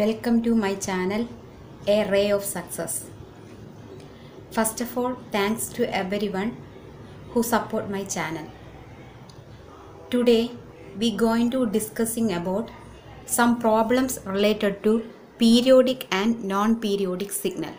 Welcome to my channel, A Ray of Success. First of all, thanks to everyone who support my channel. Today, we going to discussing about some problems related to periodic and non-periodic signal.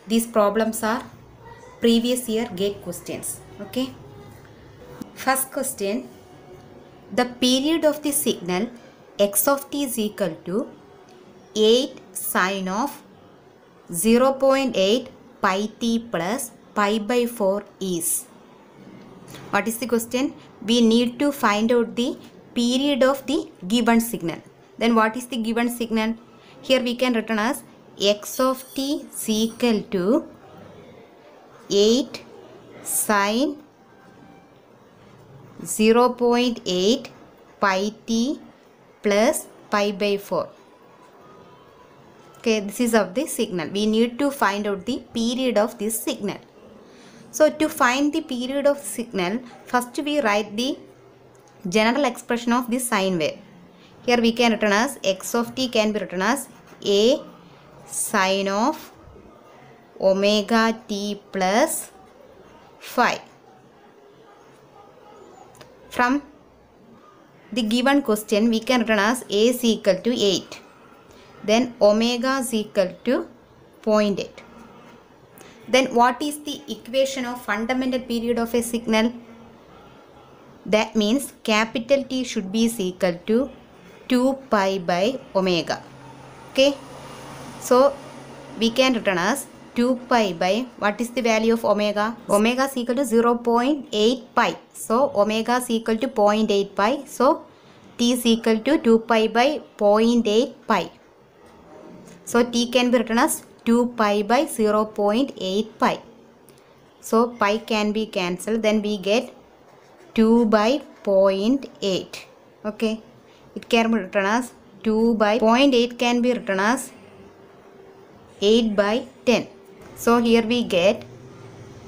These problems are previous year gate questions. Okay. First question, the period of the signal x of t is equal to 8 sine of 0.8 pi t plus pi by 4 is. What is the question? We need to find out the period of the given signal. Then what is the given signal? Here we can written as x of t is equal to 8 sine 0.8 pi t plus pi by 4. Okay, this is of the signal. We need to find out the period of this signal. So to find the period of signal, first we write the general expression of the sine wave. Here we can written as x of t can be written as a sine of omega t plus phi. From the given question, we can written as a is equal to 8. Then omega is equal to 0.8. Then what is the equation of fundamental period of a signal? That means capital T should be is equal to 2 pi by omega. Okay. So we can written as 2 pi by, what is the value of omega? Omega is equal to 0.8 pi. So omega is equal to 0.8 pi. So t is equal to 2 pi by 0.8 pi. So t can be written as 2 pi by 0.8 pi. So pi can be cancelled. Then we get 2 by 0.8. Okay. It can be written as 2 by 0.8 can be written as 8 by 10. So here we get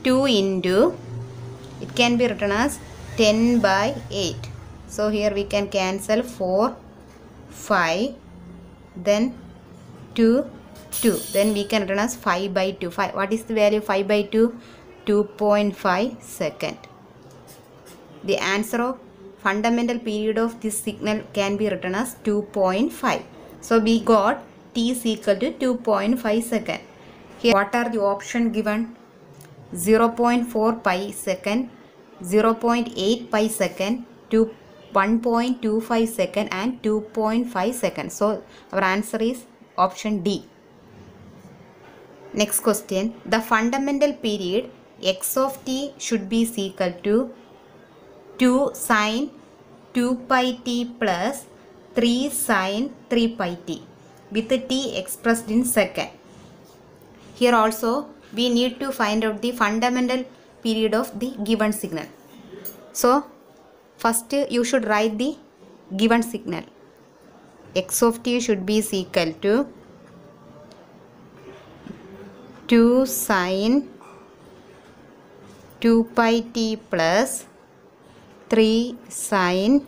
2 into, it can be written as 10 by 8. So here we can cancel 4, 5, then 2, 2. Then we can written as 5 by 2. 5. What is the value of 5 by 2? 2.5 second. The answer of fundamental period of this signal can be written as 2.5. So we got t is equal to 2.5 second. Here what are the options given? 0.4 pi second, 0.8 pi second, 1.25 second and 2.5 second. So our answer is option D. Next question, the fundamental period x of t should be equal to 2 sine 2 pi t plus 3 sine 3 pi t with the t expressed in second. Here also we need to find out the fundamental period of the given signal. So first you should write the given signal. X of t should be equal to 2 sine 2 pi t plus 3 sine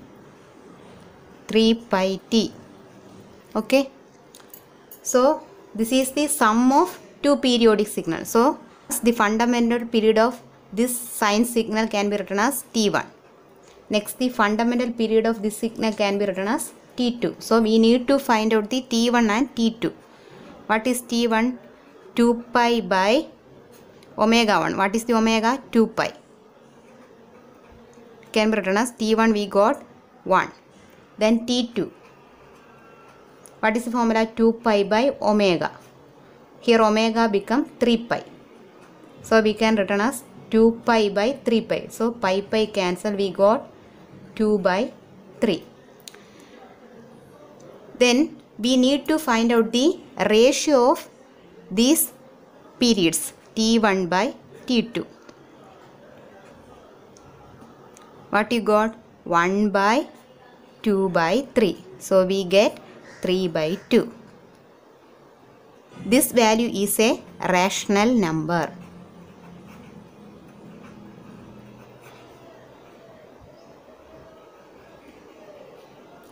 3 pi t. Okay. So this is the sum of two periodic signals. So the fundamental period of this sine signal can be written as t1. Next, the fundamental period of this signal can be written as t2. So we need to find out the t1 and t2. What is t1? 2 pi by omega 1. What is the omega? 2 pi. Can be written as t1 we got 1. Then t2. What is the formula? 2 pi by omega. Here omega become 3 pi. So we can written as 2 pi by 3 pi. So pi cancel, we got 2 by 3. Then we need to find out the ratio of these periods t1 by t2. What you got? 1 by 2 by 3. So we get 3 by 2. This value is a rational number.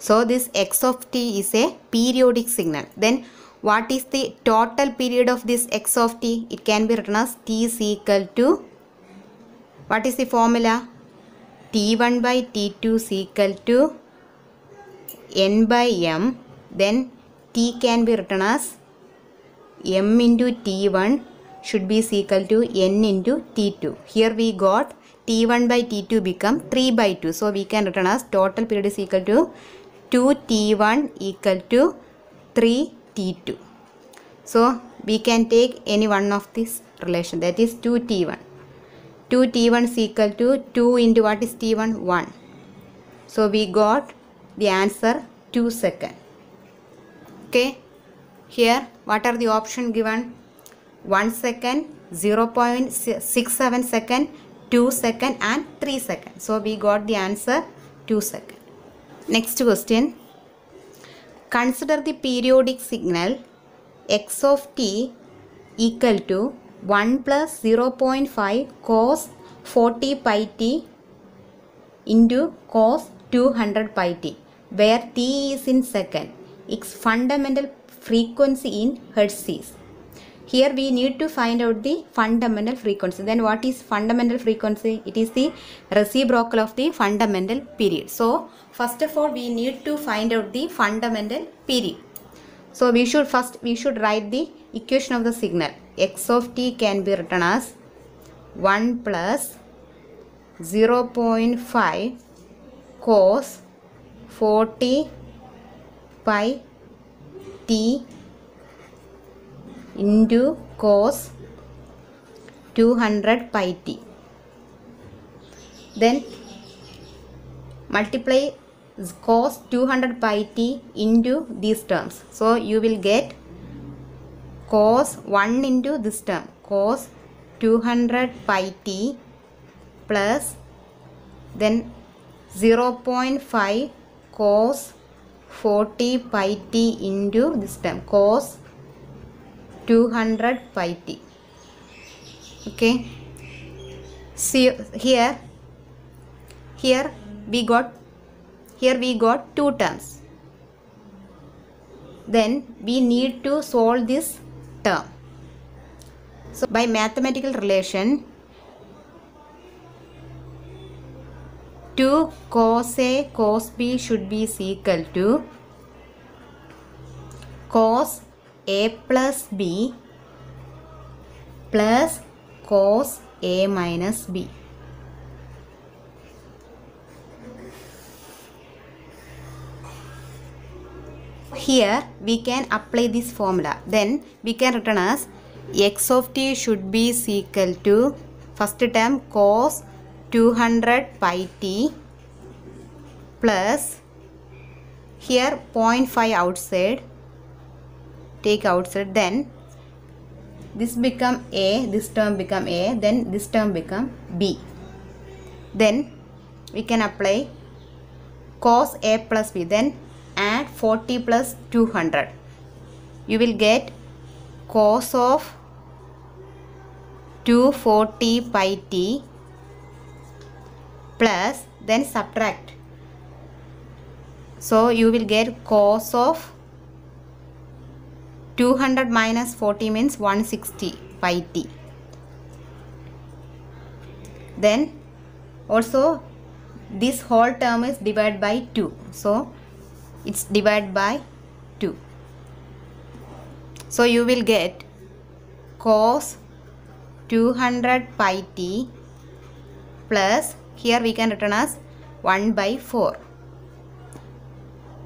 So this x of t is a periodic signal. Then what is the total period of this x of t? It can be written as t is equal to, what is the formula? T1 by T2 is equal to n by m. Then t can be written as m into T1 should be equal to n into T2. Here we got T1 by T2 become 3 by 2. So we can written as total period is equal to 2T1 equal to 3T2. So we can take any one of this relation, that is 2T1. 2T1 is equal to 2 into what is T1? 1. So we got the answer 2 seconds. Okay. Here what are the options given? 1 second, 0.67 second, 2 second and 3 seconds. So we got the answer 2 seconds. Next question. Consider the periodic signal x of t equal to 1 plus 0.5 cos 40 pi t into cos 200 pi t, where t is in second. Its fundamental frequency in hertz is. Here we need to find out the fundamental frequency. Then what is fundamental frequency? It is the reciprocal of the fundamental period. So first of all we need to find out the fundamental period. So we should write the equation of the signal. X of t can be written as 1 plus 0.5 cos 40 pi t into cos 200 pi t. Then multiply cos 200 pi t into these terms. So you will get cos 1 into this term, cos 200 pi t plus then 0.5 cos 40 pi t into this term, cos 200 pi t. Okay. See here we got two terms. Then we need to solve this term. So by mathematical relation, 2 cos A cos B should be equal to cos A plus B plus cos A minus B. Here we can apply this formula. Then we can written as x of t should be equal to first term cos 200 pi t plus here 0.5 outside, take outside, then this become A, this term become A, then this term become B. Then we can apply cos A plus B, then add 40 plus 200. You will get cos of 240 pi t plus then subtract. So you will get cos of 200 minus 40 means 160 pi t. Then also this whole term is divided by 2. So it's divided by 2. So you will get cos 200 pi t plus here we can written as 1 by 4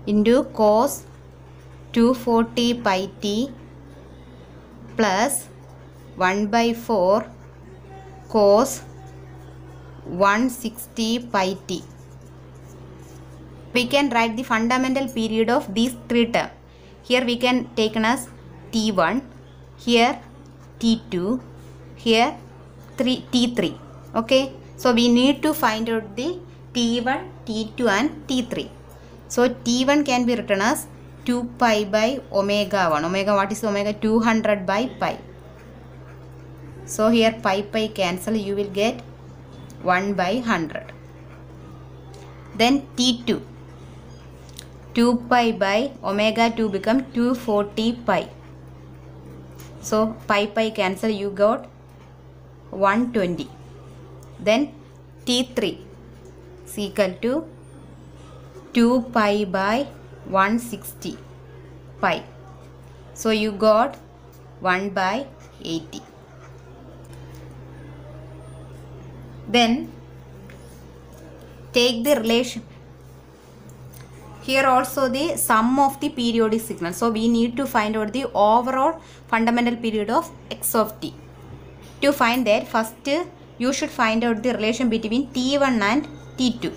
into cos 240 pi t plus 1 by 4 cos 160 pi t. We can write the fundamental period of these three terms. Here we can take as T1, here T2, here T3. Okay. So we need to find out the T1, T2 and T3. So T1 can be written as 2 pi by omega 1. Omega, what is omega? 200 by pi. So here pi cancel, you will get 1 by 100. Then T2. 2 pi by omega 2 become 240 pi. So pi cancel, you got 120. Then T3 is equal to 2 pi by 160 pi. So you got 1 by 80. Then take the relation. Here also the sum of the periodic signal. So we need to find out the overall fundamental period of x of t. To find that, first you should find out the relation between t1 and t2.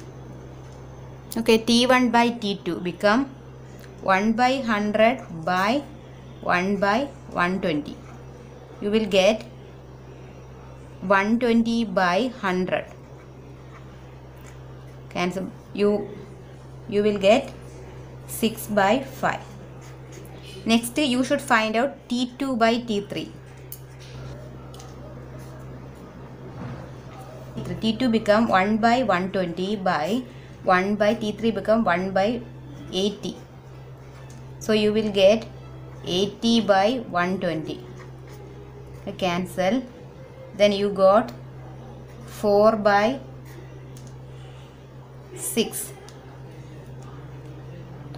Okay, t1 by t2 become 1 by 100 by 1 by 120. You will get 120 by 100. Cancel. You will get 6 by 5. Next you should find out T2 by T3. T2 become 1 by 120 by 1 by T3 become 1 by 80. So you will get 80 by 120. Cancel. Then you got 4 by 6.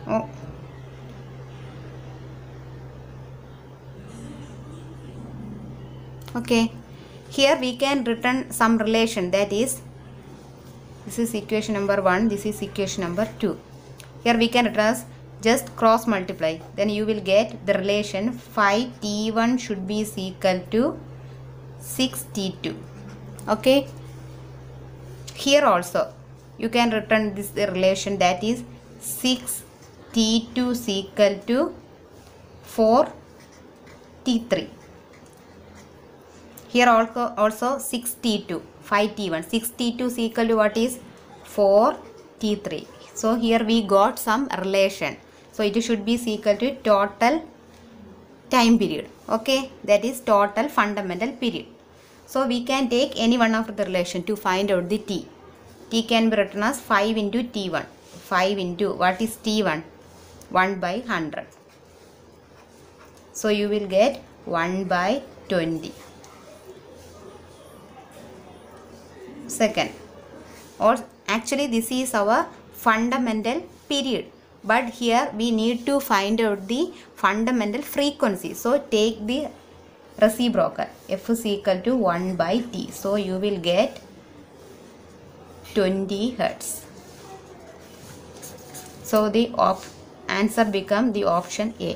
Oh. Okay, here we can return some relation, that is, this is equation number 1, this is equation number 2. Here we can return as just cross multiply, then you will get the relation 5t1 should be equal to 6t2. Okay, here also you can return this relation, that is 6t2 is equal to 4t3. Here also 6t2, 5t1, 6t2 is equal to what is 4t3. So here we got some relation. So it should be equal to total time period. Okay, that is total fundamental period. So we can take any one of the relation to find out the t. T can be written as 5 into t1. 5 into what is t1? 1 by 100. So you will get 1 by 20. Second, or actually this is our fundamental period, but here we need to find out the fundamental frequency. So take the reciprocal, f is equal to 1 by t. So you will get 20 hertz. So the answer become the option A.